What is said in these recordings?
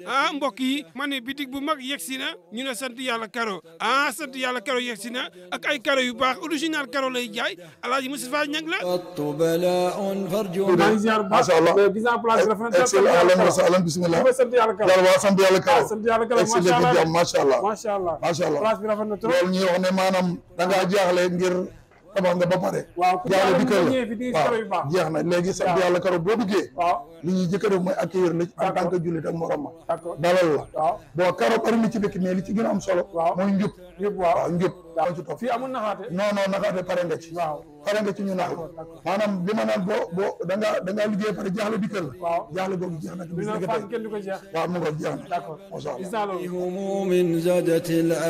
ah mbokk yi ma ne bitig bu mag yegsi na ñu ne sant yàlla karo ah sant yàlla karo yegsi na ak ay karo yu baax original karo lay jaay alaaji Moustapha Niang la maa ngi ziar bu baax gis naa place bi dafa ahlan bismillah sant yàlla karo waaw sant yàlla karo sant yàlla karo macha allah macha allah place bi rafet na trop loolu ñuy wax ne maanaam da ngaa jaaxle ngir tabax nga ba pare jaaxle di kër waaw jeex na léegi sant yàlla karo boo duggee li ñuy jëkk a def mooy accueillir la en tant que jullit ak morom ma dalal la bon karo bari na ci dëkk mais li ci gën a am solo mooy njub waaw njub moo ci topp fii amul naxaate non naxaate pare nga ci pare nga ci ñu nax maanaam li ma naan boo da ngaa liggéey pare jaaxle di kër la jaaxle googu jeex na bis nga tey kenn du ko jeex waaw mu nga jeex na d'accord macha allah gis naa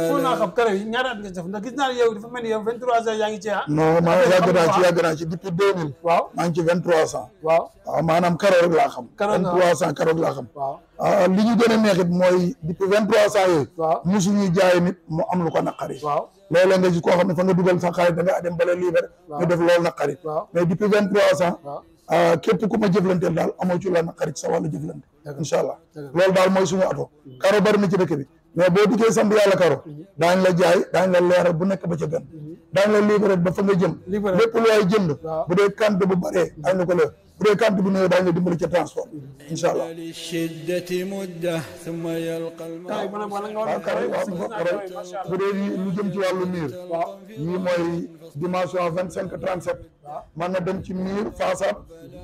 loolu naa xam karo yi ñaata at nga def ndax gis naa yow dafa mel ni yow 23 ans yaa ngi ci non maa yàgg naa ci depuis 2000 maa ngi ci 23 ans waaw maanaam karo rek laa xam 23 ans karo rek laa xam li ñu gën a neexit mooy depuis 23 ans yooyu musuñuy jaay nit mu am lu ko naqari léeg-léeg nga gis koo xam ne fa nga dugal sa xaalis da nga dem bala libéré ñu def loolu naqari mais depuis 23 ans képp ku ma jëflanteel daal amoo ci la naqari ci sa wàllu jëflante incha allah loolu daal mooy suñu ato karo bari na ci dëkk bi mais boo diggee sant yàlla karo daañ la jaay daañ la leeral bu nekk ba ca gën daañ la libéré ba fa nga jëm lépp lu waay jënd bu dee quantité bu bëree daañ la ko leer bu dee quantité bu néew daañ la dimbali ca transport incha allah bu dee lu jëm ci wàllu mur yii mooy dimension 25-37 mën na dem ci mur façade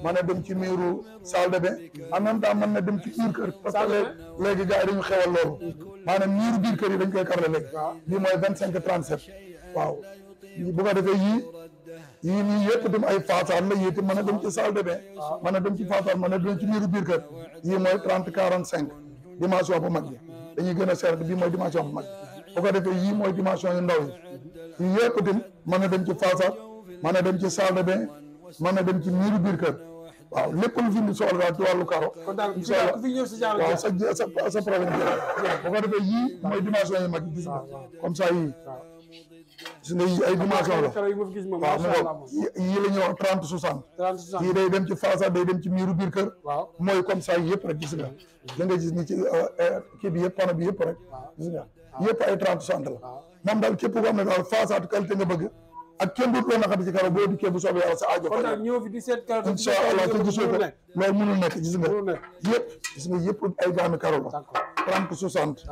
mën na dem ci muru salle de bain en même temps mën na dem ci biir kër parce que léegi gars yi dañu xewal loolu maanaam muru biir kër yi dañ koy karle léegi lii mooy 25-37 waaw bu ko defee yii nii yëpp dem ay façade la yii itam mën na dem ci salle de bain mën na dem ci façade mën na dem ci muru biir kër yii mooy 30-45 dimension bu mag bi dañuy gën a seer bii mooy dimension bu mag bu ko defee yii mooy dimension yu ndaw yi yii yëpp itam mën na dem ci façade mën na dem ci salle de bain mën na dem ci muru biir kër waaw lépp lu fi mu soxla daal ci wàllu karo incha allah waaw sa problème bu ko defee yii mooy dimension yu mag yi gis nga comme ça yii gis nga yii ay dimension la waaw mu ngoog yii la ñuy wax 30-60 yii day dem ci façade day dem ci muru biir kër mooy comme ça yëpp rek gis nga da nga gis ni ci kii bi yëpp panneau bi yëpp rek gis nga yëpp ay 30-60 la moom daal képp koo xam ne daal façade qualité nga bëgg ak kenn du doon naxati ci karo boo dikkee bu soobee yàlla sa aajo fa incha allah te gisoo ko loolu mënul nekk gis nga yëpp gis nga yëpp ay gaami karo la 30-60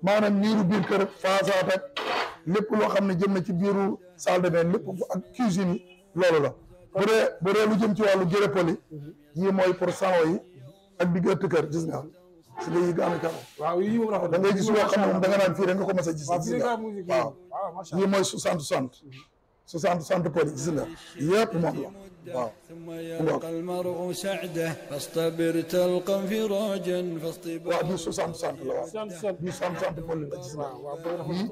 maanaam miiru biir kër façade ak lépp loo xam ne jëm na ci biiru salle de bain lépp ak cuisine yi loolu la bu dee lu jëm ci wàllu gérépoli yii mooy pour salon yi ak diggante kër gis nga si nga yi gaami karo da ngay gis yoo xam ne moom da nga naan fii rek nga ko mas a gis gis nga waaw yii mooy 60-60 60 poli gis nga yëpp moom la waaw waaw bii 60 la waaw bii 60 poli la gis nga bii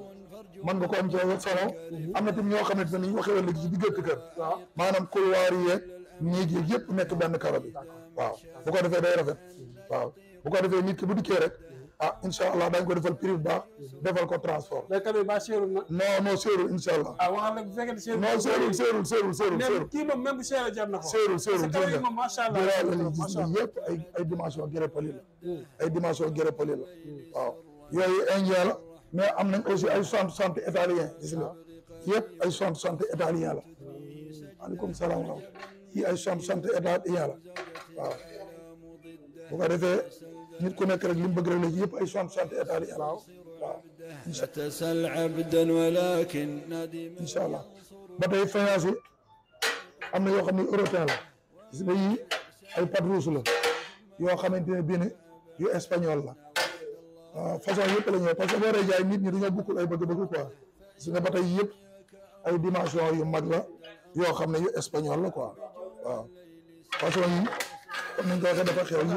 mën nga ko am ci salon am na tam ñoo xamante ne ni ñu waxee woon léegi ci diggante kër maanaam couloir yi yeeg néeg yi yëpp nekk benn karo bi waaw bu ko defee day rafet waaw bu ko defee nit ki bu dikkee rek incha allah daañu ko defal prix bu baax defal ko transport. non seerul incha allah. waxal nag bu fekkee seerul. non seerul. kii moom même bu seeree jar na ko. seerul jërëjëf moom macha allah. gis nga yëpp ay dimension gérépoli la. ay dimension gérépoli la. waaw yooyu indien la mais am nañ aussi ay 60 italien gis nga yëpp ay 60 italien la. maaleykum salaam wa rahmatulah yii ay 60 italien la waaw bu ko defee. nit ku nekk rek li mu bëgg rek la yëpp ay 60 état yi waaw incha allah ba tey faïence yi am na yoo xam ne européen la gis nga yii ay patrousse la yoo xamante ne bii ne yu espagnol la façon yëpp la ñëw parce que boo dee jaay nit ñi dañoo bokkul ay bëgg-bëgg quoi gis nga ba tey yëpp ay dimension yu mag la yoo xam ne yu espagnol la quoi waaw façon yi comme ni ñu ko waxee dafa xew yi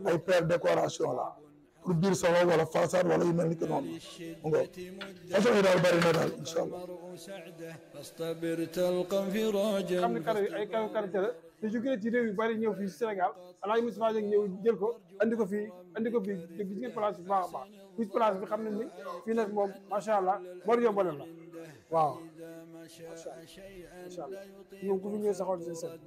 ay paire décoration la pour biir salon wala façade wala yu mel ni que noonu mu ngoog façon yi daal bëri na daal incha allah. xam ne karo yi ay karo qualité la te jóge ci réew yu bëri ñëw fii Sénégal Alaaji Moustapha Niang ñëw jël ko andi ko fii gis ngeen place bi baax a baax fii place bi xam nañ ni fii nag moom macha allah bor yombalal la waaw macha allah ñoom ku fi ñëw sa xol di sedd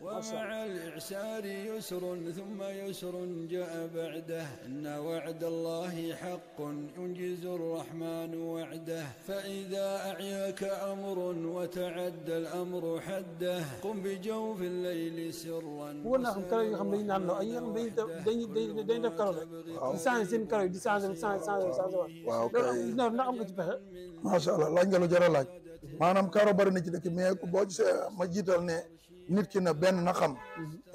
ومع الإعسار يسر ثم يسر جاء بعده إن وعد الله حق ينجز الرحمن وعده فإذا أعياك أمر وتعدى الأمر حده قم بجوف الليل سرا bëggoon naa xam karo yi nga xam dañu naan la ay yoo xam dañuy def karo rek di changé seen karo yi di changé waat waaw kay ndax am nga ci pexe macha allah laaj nga lu jar a laaj maanaam karo bari na ci dëkk mais boo gisee ma jiital ne nit ki na benn na xam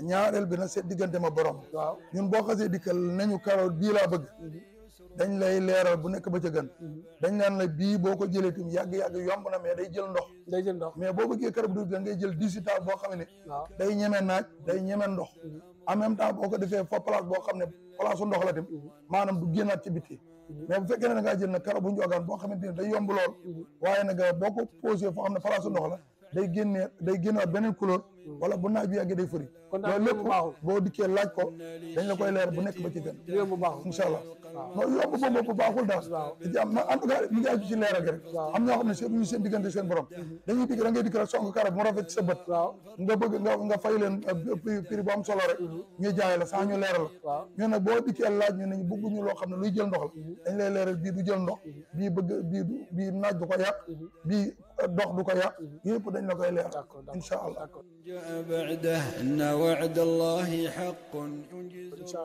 ñaareel bi na seet diggante ma borom waaw ñun boo xasee dikkal nañu karo bii laa bëgg dañ lay leeral bu nekk ba ca gën dañ naan la bii boo ko jëlee tim yàgg-yàgg yomb na mais day jël ndox mais boo bëggee karo bu dul ngay jël digital boo xam ne day ñeme naaj day ñeme ndox en même temps boo ko defee fa place boo xam ne place ndox la tim maanaam du génnaat ci biti mais bu fekkee ne da ngaa jël nag karo bu njogaan boo xamante ne day yomb lool waaye nag boo ko posé foo xam ne place ndox la day génnewaat beneen couleur wala bu naaj bi yàggee day fëri loolu lépp boo dikkee laaj ko dañ la koy leer bu nekk ba ci gën yomb baaxul incha allah non yomb boobu bu baaxul daal ci am na en tout cas ñu ngi aju ci leeral gi rek am ñoo xam ne seen ñu seen diggante seen borom dañuy dikk da ngay dikk rek song karo mu rafet ci sa bët nga bëgg nga fay leen prix bu am solo rek ñu jaay la sans ñu leeral la ñu nag boo dikkee laaj ñu ne bëgguñu loo xam ne luy jël ndox la dañ lay leeral bii du jël ndox bii bëgg bii naaj du ko yàq bii dox du ko yàq yëpp dañ la koy leeral incha allah جاء بعده إن وعد الله حق ينجز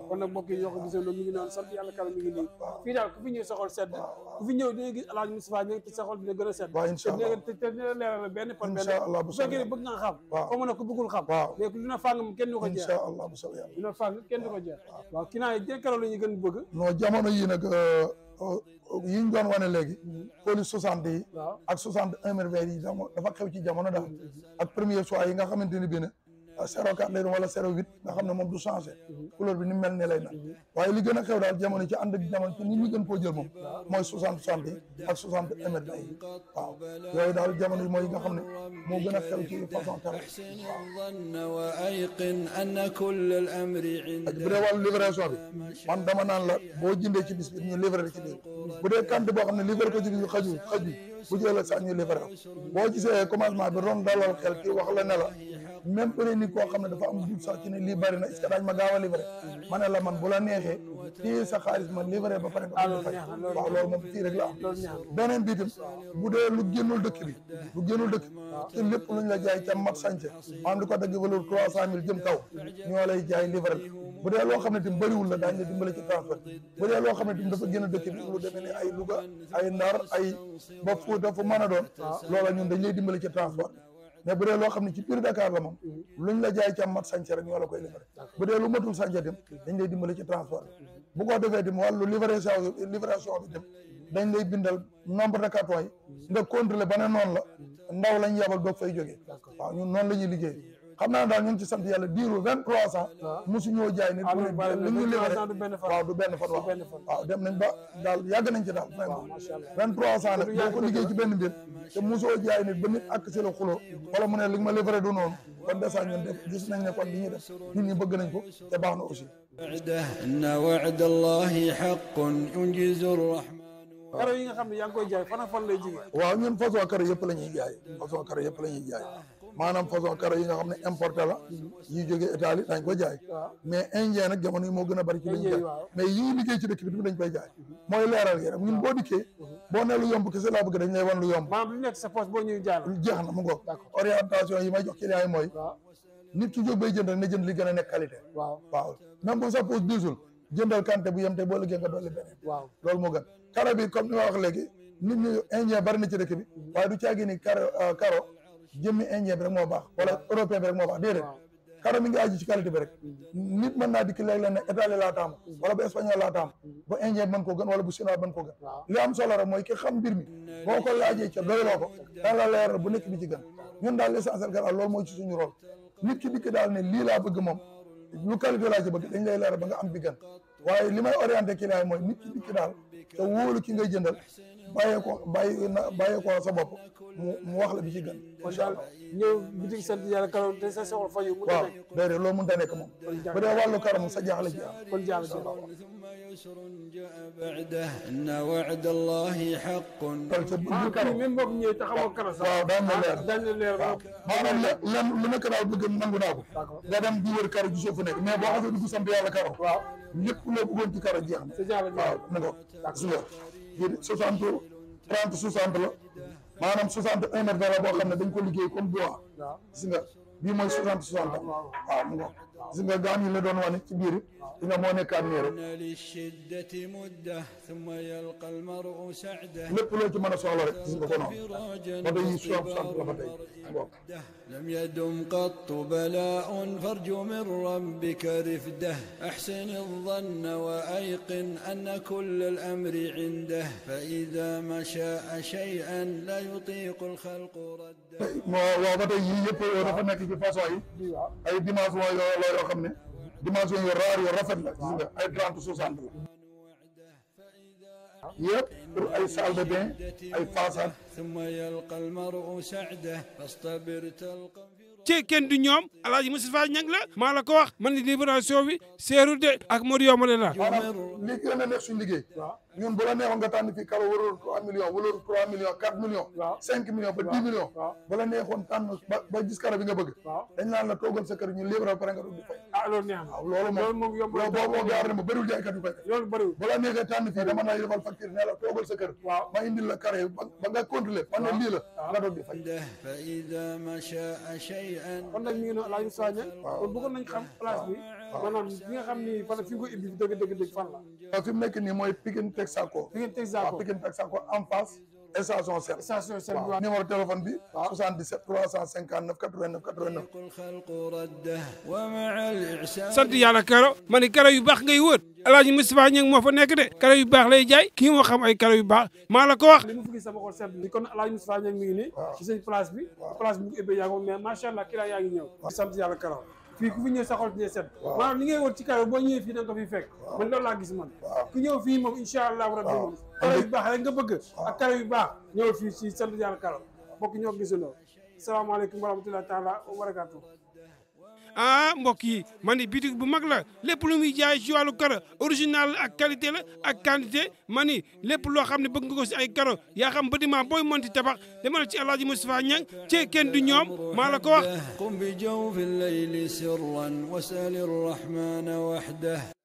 kon nag mbokk yi ñoo ko gisee loolu mi ngi noonu sant yàlla kala mi ngi nii fii daal ku fi ñëw sa xol sedd ku fi ñëw dina gis Alaaji Moustapha ñëw te sa xol dina gën a sedd te dina leeral benn par benn bu fekkee ne bëgg nga xam xaw ma ne ku bëggul xam mais lu na fàng kenn du ko jeex incha allah bu soobee yàlla lu na fàng kenn du ko jeex waaw kii naa jën karo la ñu gën bëgg non jamono yi nag yi ñu doon wane léegi police 60 yi ak 61 merveilles yi dafa xew ci jamono daal ak premier choix yi nga xamante ni bi ne 04 lay doon wala 08 nga xam ne moom du changé couleur bi ni mel ne lay na waaye li gën a xew daal jamono ci ànd ak jamono ci nit ñi gën koo jël moom mooy 60 yi ak 61 merveilles yi waaw yooyu daal jamono yi mooy yi nga xam ne moo gën a xew ci façon karo bu dee wàllu livraison bi man dama naan la boo jëndee ci bis bi ñu livré ci biir bu dee kant boo xam ne livré ko ci biir xaju bu jëlee sax ñu livré ko boo gisee commencement bi doon dalal xel kii wax la ne la même peut être nit koo xam ne dafa am dugub sax ci ne lii bari na est-ce que daañu ma gaaw a livré ma ne la man bu la neexee téye sa xaalis ma livré ba pare nga ko fay waaw loolu moom fii rek la am beneen bi itam bu dee lu génnul dëkk bi te lépp luñ la jaay ca mat sànce maanaam di ko dagg valeur 300 000 jëm kaw ñoo lay jaay livré bu dee loo xam ne tam bëriwul la daañu la dimbale ci transport bu dee loo xam ne tam dafa génn dëkk bi lu demee ne ay Louga ay Ndar ay ba Fuuta fu mën a doon loola ñun dañ lay dimbale ci transport mais bu dee loo xam ne ci biir Dakar la moom luñ la jaay ca mat sànce rek ñoo la koy livré bu dee lu matul sànce tam dañ lay dimbale ci transport bu ko defee tam wàllu livraison bi tam dañ lay bindal nombre de carton yi nga contrôlé ba ne noonu la ndaw lañ yabal doog fay jógee waaw ñun noonu la ñuy liggéey xam naa daal ñu ngi ci sant yàlla diiru 23 ans mosu ñoo jaay nit bu ne li ñu livré waaw du benn fan waaw dem nañ ba daal yàgg nañ ci daal vraiment 23 ans nag boo ko liggéey ci benn mbir te mosoo jaay nit ba nit ak si la xuloo wala mu ne li ma livré du noonu kon desa ñun def gis nañ ne kon li ñuy def nit ñi bëgg nañ ko te baax na aussi إن وعد الله حق ينجز الرحمن karo yi nga xam ne yaa ngi koy jaay fan ak fan lay jigee waaw ñun façon karo yëpp la ñuy jaay façon karo yëpp la ñuy jaay maanaam façon karo yi nga xam ne importé la yi jógee Italie dañ ko jaay mais indien nag jamono yi moo gën a bari ci lañ jaay mais yii liggéey ci dëkk bi dañ koy jaay mooy leeral gi rek ñun boo dikkee boo ne lu yomb kese laa bëgg dañ lay wan lu yomb maanaam lu nekk sa poche boo ñëw jaay jeex na mu ngoog orientation yi may jox client yi mooy nit ki jóg bay jënd rek na jënd li gën a nekk qualité waaw même bu sa poche diisul jëndal quantité bu yem te boo liggéey nga dolli beneen loolu moo gën karo bi comme ni ma wax léegi nit ñi indien bari na ci dëkk bi waaye du caagi ni karo jëmmi indien bi rek moo baax wala européen bi rek moo baax déedéet karo mi ngi aju ci qualité bi rek nit mën naa dikk léeg-léeg ne italien laa taam wala bu espagnol laa taam ba indien mën koo gën wala bu chinois mën koo gën li am solo rek mooy ki xam mbir mi boo ko laajee ca doyloo ko daan la leeral bu nekk bi ci gën ñun daal l'essentiel que loolu mooy ci suñu rôle nit ki dikk daal ne lii laa bëgg moom lu qualité laa ci bëgg dañ lay leeral ba nga am bi gën waaye li may orienté client yi mooy nit ki dikk daal te wóolu ki ngay jëndal bàyyee ko sa bopp mu wax la bi ci gën. kon daal ñëw bitig sant yàlla karo te sa soxla faju mu waaw déedéet loolu mënut a nekk moom bu dee wàllu karo moom sa jaaxle ci am kon jaaxle ci يسر جاء بعده إن وعد الله حق. même boo ñëwee taxawoo karo sax waaw daan na leer waaw maanaam len lu nekk daal bëgg nangu naa ko nga dem di wër karo gisoo fu nekk mais boo xasee dugg sant yàlla karo waaw lépp loo bëggoon ci karo jeex na sa jaaxle waaw na ko suga bii 60 30 60 la maanaam 61 mètres la boo xam ne dañ ko liggéey comme bois gis nga bii mooy 60 waaw mu ngo gis nga gaan yi la doon wane ci biir di nga moo nekkaat nii rek للشدة مدة ثم يلقى المرء سعده. lépp loo ci mën a soxla rek gis nga ko noonu ba tey 60 la ba tey لم يدم قط بلاء فارجو من ربك رفده. أحسن الظن وأيقن أن كل الأمر عنده فإذا ما شاء شيئا لا يطيق الخلق رده. waaw ba tey yii yëpp dafa nekk ci façon yi ay dimension yoo xam ne dimension yu raar yu rafet la gis nga ay 30 60 la yëpp pour ay salle de bain ay façade. ثم يلقى المرء سعده فاصطبر تلقى. ci kenn du ñoom Alaaji Moustapha Niang la maa la ko wax man ni libération bi seeru de ak Modou Yomale la maanaam li gën a nekk suñu liggéey ñun bu la neexoon nga tànn fii karo waloor 3 millions waloor 3 millions 4 millions 5 millions ba 10 millions bu la neexoon tànn ba gis karo bi nga bëgg dañ naan la toogal sa kër ñun libre ba pare nga doon di fay loolu neex na loolu moom yomb loolu boo gaar ne ma bëriwul jaaykat yu fay loolu bëriwul bu la neexee tànn fii dama naa defal facture ne la toogal sa kër ma indil la karo yi ba nga contrôler man ne lii la nga doon di fay فإذا ما شاء شيئا. kon nag mi ngi noonu Alaaji Moustapha Niang kon bëggoon nañ xam place bi maanaam fi nga xam ni fan fi nga ko ibbi dëgg fan la fi mu nekk nii mooy Pikine Texaco Pikine Texaco en face station Sel numéro téléphone bi 77 359 89 89 الخلق رده ومع الإعسان. sant yàlla karo ma ni karo yu baax ngay wër Alaaji Moustapha Niang moo fa nekk de karo yu baax lay jaay kii moo xam ay karo yu baax maa la ko wax li mu fi gis sama xol sedd ni kon Alaaji Moustapha Niang mi ngi nii ci seen place bi place bi mu ubbee yaa ngi mais macha allah kii yaa ngi ñëw sant yàlla karo fii ku fi ñëw sa xol dina sedd maanaam li ngay wër ci karo boo ñëwee fii da nga ko fi fekk man loolu laa gis man ku ñëw fii moom incha allah rabbi moom karo yu baax rek nga bëgg ak karo yu baax ñëw fii ci sant yàlla karo mbokk ñoo ko gisandoo salaamaaleykum wa rahmatullahi taala wa barakatuh mbokk yi man ni bitig bu mag la lépp lu muy jaay ci wàllu karo original ak qualité la ak quantité man ni lépp loo xam ne bëgg nga ko si ay karo yaa xam bâtiment booy monti tabax demal ci Alaaji Moustapha Niang ci kenn du ñoom maa la ko wax قم بجوف الليل سرا واسأل الرحمن وحده.